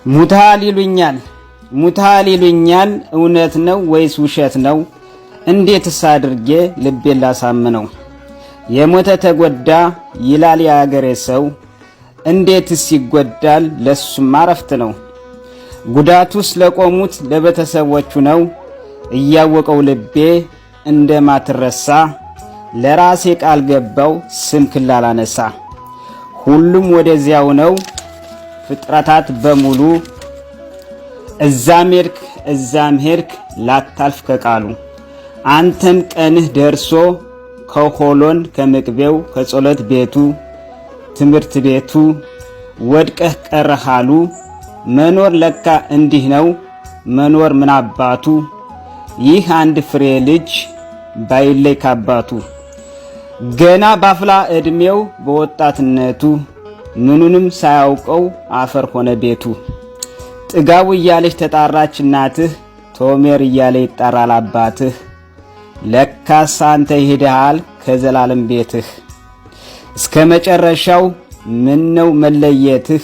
ሙታል ይሉኛል እውነት ነው ወይስ ውሸት ነው? እንዴትስ አድርጌ ልቤን ላሳምነው? የሞተ ተጎዳ ይላል የአገሬ ሰው፣ እንዴትስ ይጎዳል ለሱም አረፍት ነው። ጉዳቱስ ለቆሙት ለቤተሰቦቹ ነው፣ እያወቀው ልቤ እንደማትረሳ ለራሴ ቃል ገባው ስምክን ላላነሳ። ሁሉም ወደዚያው ነው ፍጥረታት በሙሉ፣ እዛም ሄድክ ላታልፍ ከቃሉ። አንተም ቀንህ ደርሶ ከሆሎን ከመቅቤው ከጸሎት ቤቱ ትምህርት ቤቱ ወድቀህ ቀረሃሉ። መኖር ለካ እንዲህ ነው መኖር ምን አባቱ፣ ይህ አንድ ፍሬ ልጅ ባይለይ ካባቱ። ገና ባፍላ ዕድሜው በወጣትነቱ ምኑንም ሳያውቀው አፈር ሆነ ቤቱ። ጥጋቡ እያለች ተጣራች እናትህ፣ ቶሜር እያለ ይጣራል አባትህ። ለካስ አንተ ይሄዳል ከዘላለም ቤትህ። እስከ መጨረሻው ምን ነው መለየትህ?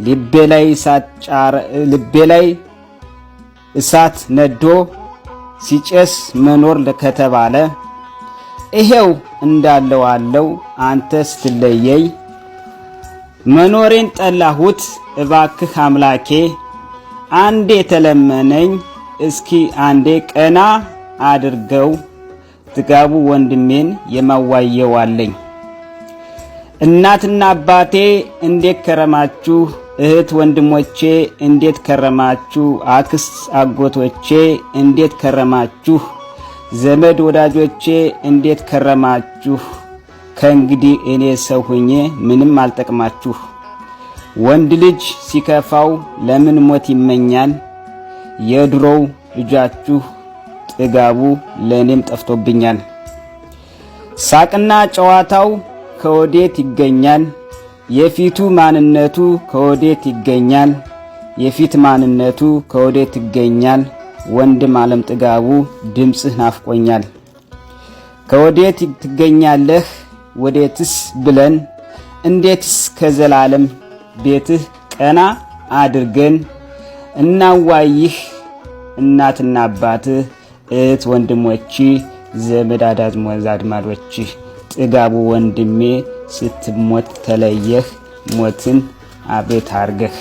ልቤ ላይ እሳት ነዶ ሲጨስ መኖር ከተባለ፣ ይሄው እንዳለው አለው አንተ ስትለየይ። መኖሬን ጠላሁት እባክህ አምላኬ፣ አንዴ ተለመነኝ እስኪ አንዴ ቀና አድርገው። ጥጋቡ ወንድሜን የማዋየው አለኝ። እናትና አባቴ እንዴት ከረማችሁ? እህት ወንድሞቼ እንዴት ከረማችሁ? አክስት አጎቶቼ እንዴት ከረማችሁ? ዘመድ ወዳጆቼ እንዴት ከረማችሁ? ከእንግዲህ እኔ ሰው ሁኜ ምንም አልጠቅማችሁ። ወንድ ልጅ ሲከፋው ለምን ሞት ይመኛል? የድሮው ልጃችሁ ጥጋቡ ለእኔም ጠፍቶብኛል። ሳቅና ጨዋታው ከወዴት ይገኛል? የፊቱ ማንነቱ ከወዴት ይገኛል? የፊት ማንነቱ ከወዴት ይገኛል? ወንድም ዓለም ጥጋቡ ድምፅህ ናፍቆኛል። ከወዴት ትገኛለህ ወዴትስ ብለን፣ እንዴትስ ከዘላለም ቤትህ ቀና አድርገን እናዋይህ። እናትና አባትህ እህት ወንድሞች ዘመድ አዝማዶች፣ ጥጋቡ ወንድሜ ስትሞት ተለየህ ሞትን አቤት አርገህ።